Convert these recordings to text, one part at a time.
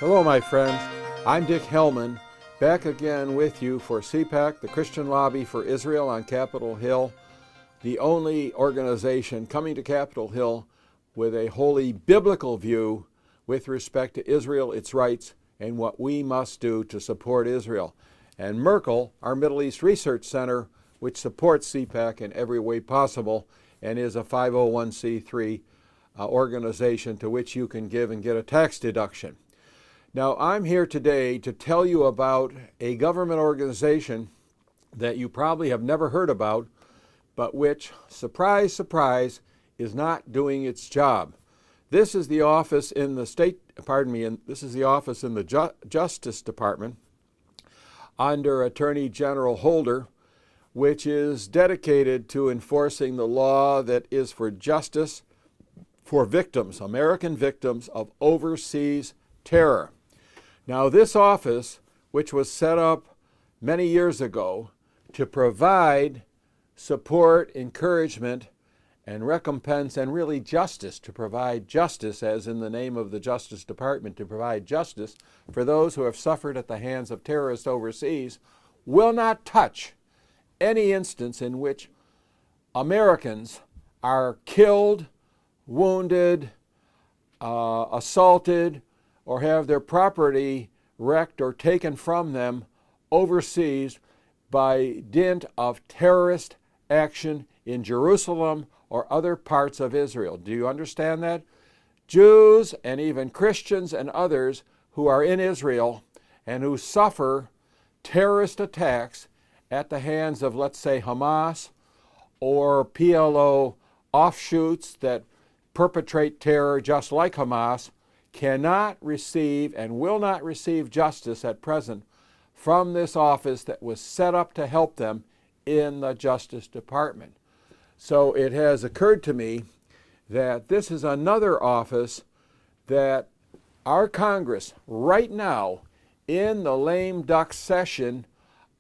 Hello, my friends. I'm Dick Hellman, back again with you for CIPAC, the Christian Lobby for Israel on Capitol Hill, the only organization coming to Capitol Hill with a wholly biblical view with respect to Israel, its rights, and what we must do to support Israel. And Merkel, our Middle East Research Center, which supports CIPAC in every way possible and is a 501c3 organization to which you can give and get a tax deduction. Now, I'm here today to tell you about a government organization that you probably have never heard about, but which, surprise, surprise, is not doing its job. This is the office in the this is the office in the Justice Department under Attorney General Holder, which is dedicated to enforcing the law that is for justice for victims, American victims of overseas terror. Now, this office, which was set up many years ago to provide support, encouragement, and recompense, and really justice, to provide justice, as in the name of the Justice Department, to provide justice for those who have suffered at the hands of terrorists overseas, will not touch any instance in which Americans are killed, wounded, assaulted, or have their property wrecked or taken from them overseas by dint of terrorist action in Jerusalem or other parts of Israel. Do you understand that? Jews and even Christians and others who are in Israel and who suffer terrorist attacks at the hands of, let's say, Hamas or PLO offshoots that perpetrate terror just like Hamas, cannot receive and will not receive justice at present from this office that was set up to help them in the Justice Department. So it has occurred to me that this is another office that our Congress right now, in the lame duck session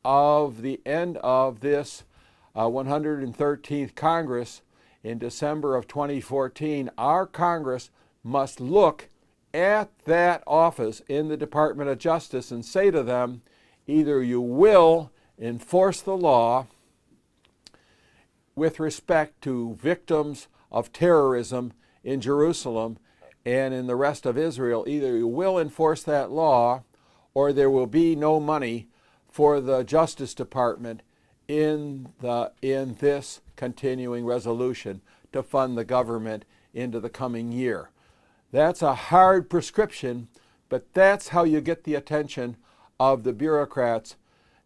of the end of this 113th Congress in December of 2014, our Congress must look at that office in the Department of Justice and say to them, either you will enforce the law with respect to victims of terrorism in Jerusalem and in the rest of Israel, either you will enforce that law or there will be no money for the Justice Department in this continuing resolution to fund the government into the coming year. That's a hard prescription, but that's how you get the attention of the bureaucrats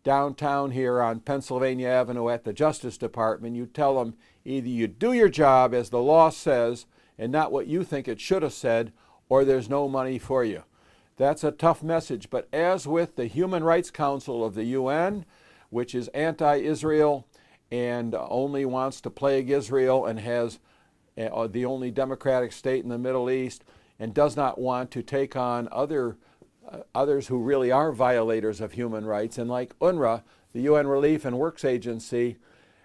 downtown here on Pennsylvania Avenue at the Justice Department. You tell them either you do your job as the law says and not what you think it should have said, or there's no money for you. That's a tough message, but as with the Human Rights Council of the UN, which is anti-Israel and only wants to plague Israel and has the only democratic state in the Middle East, and does not want to take on others who really are violators of human rights, and like UNRWA, the UN Relief and Works Agency,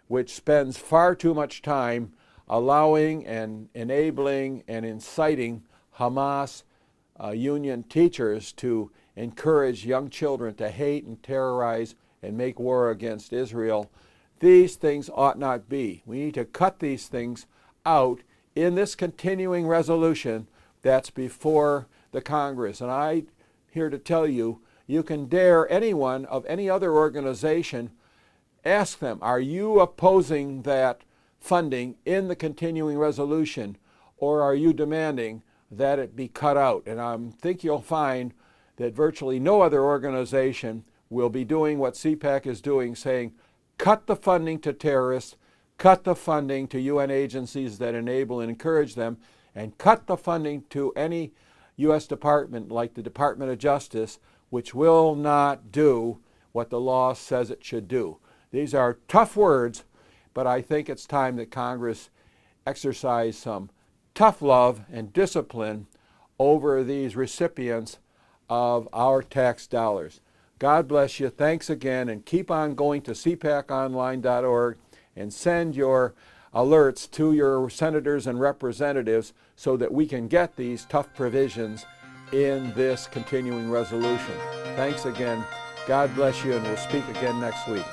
which spends far too much time allowing and enabling and inciting Hamas union teachers to encourage young children to hate and terrorize and make war against Israel. These things ought not be. We need to cut these things out in this continuing resolution that's before the Congress. And I'm here to tell you, you can dare anyone of any other organization, ask them, are you opposing that funding in the continuing resolution, or are you demanding that it be cut out? And I think you'll find that virtually no other organization will be doing what CIPAC is doing, saying, cut the funding to terrorists, cut the funding to UN agencies that enable and encourage them, and cut the funding to any U.S. department like the Department of Justice, which will not do what the law says it should do. These are tough words, but I think it's time that Congress exercise some tough love and discipline over these recipients of our tax dollars. God bless you. Thanks again, and keep on going to cpaconline.org and send your alerts to your senators and representatives so that we can get these tough provisions in this continuing resolution. Thanks again. God bless you, and we'll speak again next week.